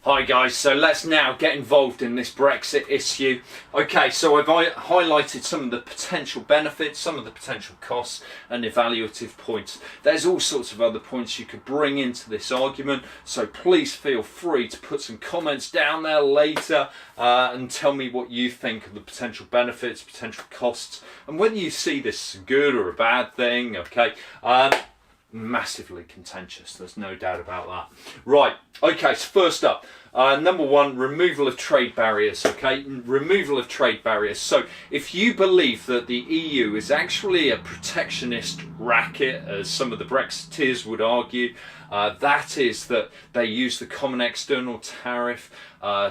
Hi guys, so let's now get involved in this Brexit issue. Okay, so I've highlighted some of the potential benefits, some of the potential costs and evaluative points. There's all sorts of other points you could bring into this argument, so please feel free to put some comments down there later and tell me what you think of the potential benefits, potential costs, and whether you see this as a good or a bad thing, okay? Massively contentious, there's no doubt about that. Right, okay, so first up, number one, removal of trade barriers, okay? Removal of trade barriers. So if you believe that the EU is actually a protectionist racket, as some of the Brexiteers would argue, that is that they use the common external tariff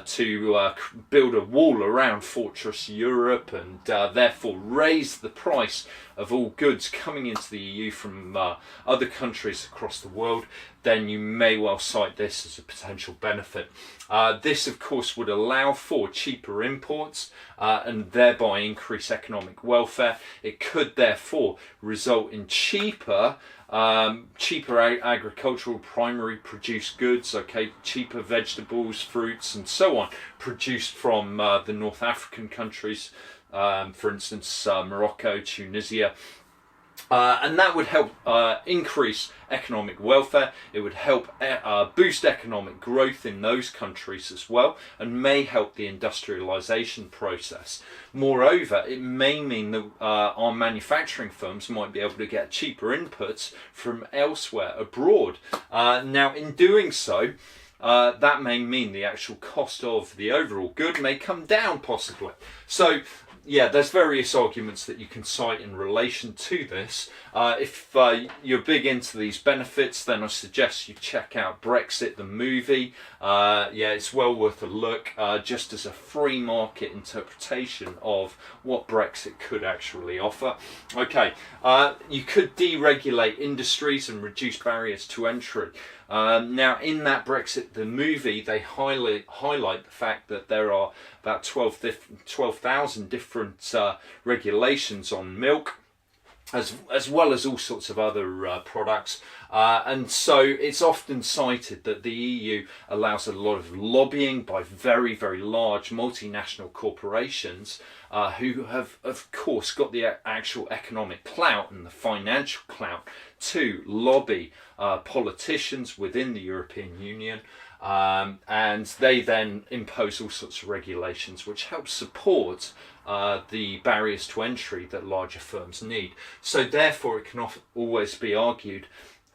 to build a wall around Fortress Europe and therefore raise the price of all goods coming into the EU from other countries across the world, then you may well cite this as a potential benefit. This of course would allow for cheaper imports and thereby increase economic welfare. It could therefore result in cheaper agricultural primary produced goods, okay, cheaper vegetables, fruits and so on produced from the North African countries, for instance Morocco, Tunisia, and that would help increase economic welfare. It would help boost economic growth in those countries as well, and may help the industrialization process. Moreover, it may mean that our manufacturing firms might be able to get cheaper inputs from elsewhere abroad. Now in doing so, that may mean the actual cost of the overall good may come down possibly. So yeah, there's various arguments that you can cite in relation to this. If you're big into these benefits, then I suggest you check out BREXIT, the movie. Yeah, it's well worth a look, just as a free market interpretation of what Brexit could actually offer. Okay, you could deregulate industries and reduce barriers to entry. Now in that Brexit, the movie, they highlight the fact that there are about 12,000 different regulations on milk, as well as all sorts of other products, and so it's often cited that the EU allows a lot of lobbying by very, very large multinational corporations who have of course got the actual economic clout and the financial clout to lobby politicians within the European Union, and they then impose all sorts of regulations which help support the barriers to entry that larger firms need. So therefore it can always be argued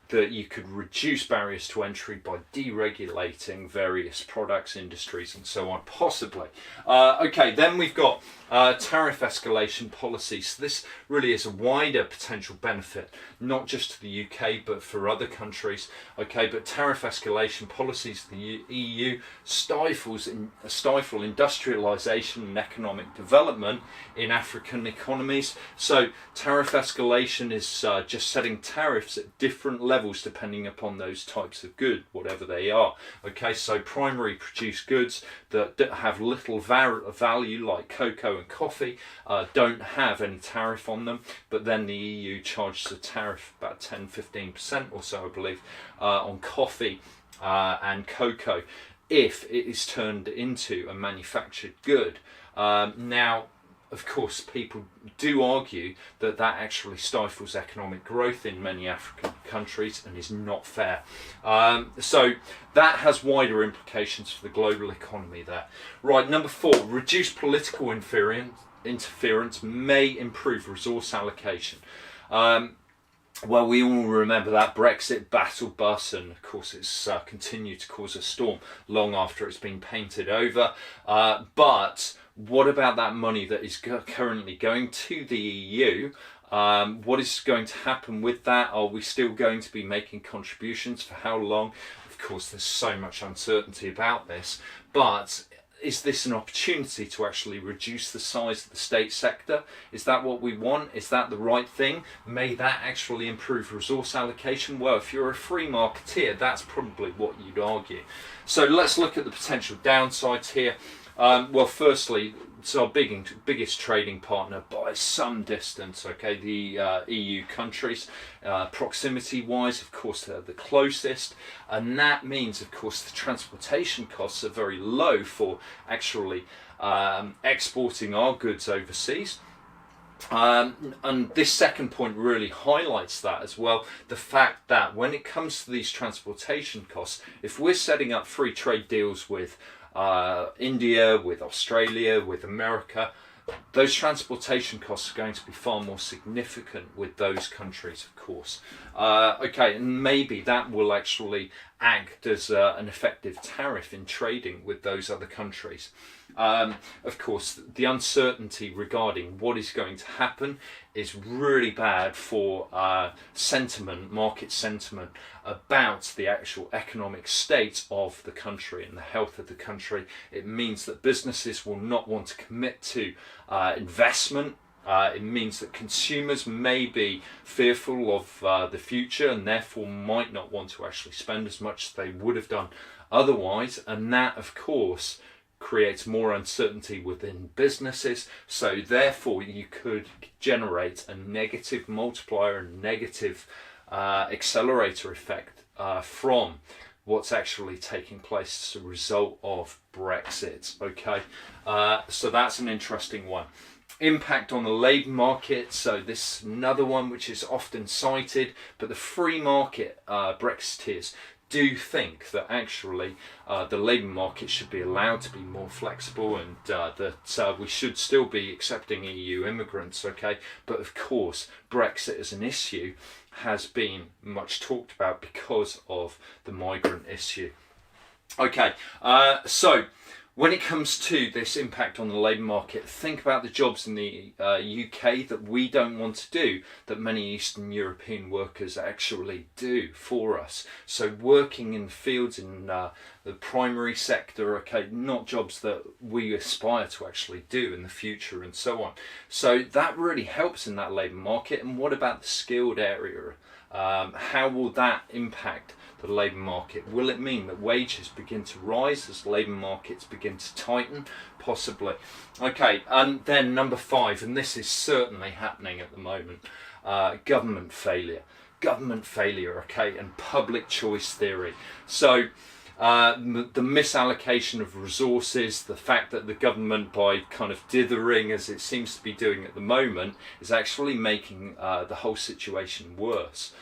that you could reduce barriers to entry by deregulating various products, industries and so on, possibly. Okay, then we've got tariff escalation policies. This really is a wider potential benefit, not just to the UK but for other countries. Okay, but tariff escalation policies, the EU stifle industrialisation and economic development in African economies. So tariff escalation is just setting tariffs at different levels depending upon those types of good, whatever they are. Okay, so primary produced goods that have little value, like cocoa and coffee, don't have any tariff on them, but then the EU charges a tariff about 10-15% or so, I believe, on coffee and cocoa if it is turned into a manufactured good. Now of course people do argue that that actually stifles economic growth in many African countries and is not fair. So that has wider implications for the global economy there. Right, number four, reduced political interference may improve resource allocation. Well, we all remember that Brexit battle bus, and of course it's continued to cause a storm long after it's been painted over. But what about that money that is currently going to the EU? What is going to happen with that? Are we still going to be making contributions? For how long? Of course, there's so much uncertainty about this, but is this an opportunity to actually reduce the size of the state sector? Is that what we want? Is that the right thing? May that actually improve resource allocation? Well, if you're a free marketeer, that's probably what you'd argue. So let's look at the potential downsides here. Well, firstly, it's our biggest trading partner by some distance. Okay, the EU countries, proximity-wise, of course, they're the closest, and that means, of course, the transportation costs are very low for actually exporting our goods overseas. And this second point really highlights that as well, the fact that when it comes to these transportation costs, if we're setting up free trade deals with India, with Australia, with America, those transportation costs are going to be far more significant with those countries, of course. Okay, and maybe that will actually act as an effective tariff in trading with those other countries. Of course, the uncertainty regarding what is going to happen is really bad for sentiment, market sentiment about the actual economic state of the country and the health of the country. It means that businesses will not want to commit to investment. It means that consumers may be fearful of the future and therefore might not want to actually spend as much as they would have done otherwise, and that, of course, creates more uncertainty within businesses. So therefore you could generate a negative multiplier and negative accelerator effect from what's actually taking place as a result of Brexit. Okay, so that's an interesting one. Impact on the labour market, so this is another one which is often cited, but the free market Brexiteers do think that actually the labour market should be allowed to be more flexible, and that we should still be accepting EU immigrants, okay? But of course, Brexit as an issue has been much talked about because of the migrant issue. Okay, so when it comes to this impact on the labour market, think about the jobs in the UK that we don't want to do, that many Eastern European workers actually do for us. So working in the fields in the primary sector, okay, not jobs that we aspire to actually do in the future and so on. So that really helps in that labour market. And what about the skilled area? How will that impact the labour market? Will it mean that wages begin to rise as labour markets begin to tighten? Possibly. Okay, and then number 5, and this is certainly happening at the moment, government failure. Government failure, okay, and public choice theory. So the misallocation of resources, the fact that the government, by kind of dithering as it seems to be doing at the moment, is actually making the whole situation worse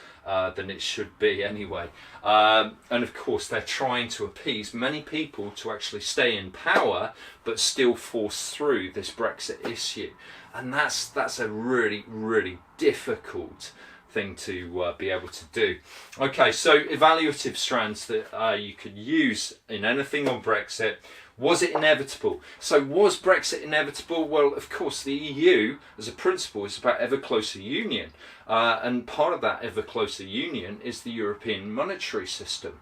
than it should be anyway. And of course they're trying to appease many people to actually stay in power but still force through this Brexit issue, and that's a really, really difficult thing to be able to do. Okay, so evaluative strands that you could use in anything on Brexit. Was it inevitable? So was Brexit inevitable? Well, of course, the EU as a principle is about ever closer union. And part of that ever closer union is the European monetary system.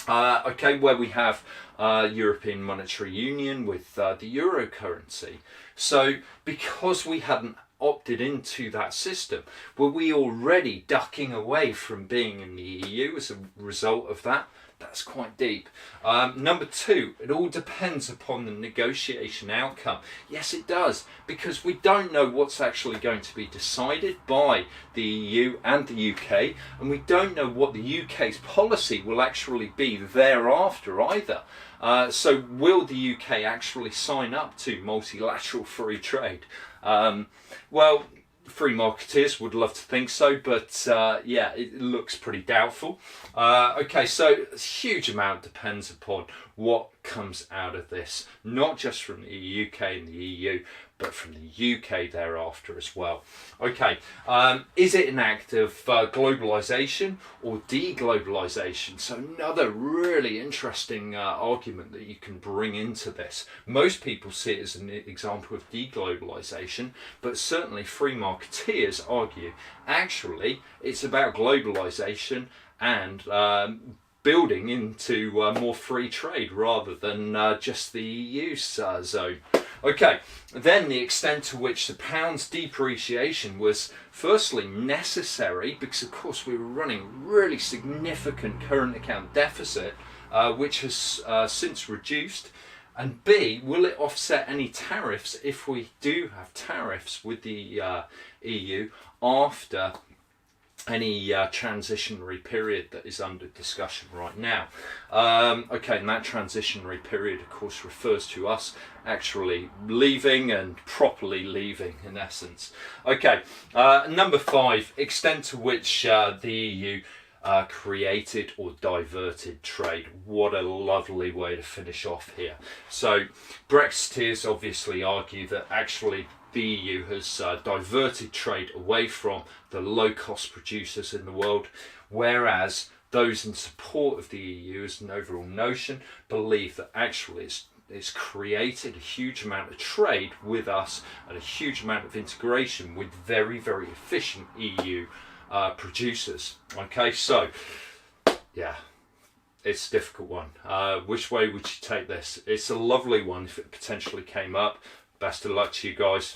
Okay, where we have European monetary union with the euro currency. So because we hadn't opted into that system, were we already ducking away from being in the EU as a result of that? That's quite deep. Number 2, it all depends upon the negotiation outcome. Yes, it does, because we don't know what's actually going to be decided by the EU and the UK, and we don't know what the UK's policy will actually be thereafter either. So will the UK actually sign up to multilateral free trade? Well, free marketeers would love to think so, but yeah, it looks pretty doubtful. Okay, so a huge amount depends upon what comes out of this, not just from the UK and the EU, but from the UK thereafter as well. Okay, is it an act of globalization or deglobalization? So another really interesting argument that you can bring into this. Most people see it as an example of deglobalization, but certainly free marketeers argue actually it's about globalization and building into more free trade rather than just the EU zone. Okay, then the extent to which the pound's depreciation was firstly necessary, because of course we were running really significant current account deficit, which has since reduced. And B, will it offset any tariffs if we do have tariffs with the EU after any transitionary period that is under discussion right now? Okay, and that transitionary period, of course, refers to us actually leaving and properly leaving, in essence. Okay, number 5, extent to which the EU created or diverted trade. What a lovely way to finish off here. So Brexiteers obviously argue that actually the EU has diverted trade away from the low-cost producers in the world, whereas those in support of the EU as an overall notion believe that actually it's created a huge amount of trade with us and a huge amount of integration with very, very efficient EU producers. Okay, so yeah, it's a difficult one. Which way would you take this? It's a lovely one if it potentially came up. Best of luck to you guys.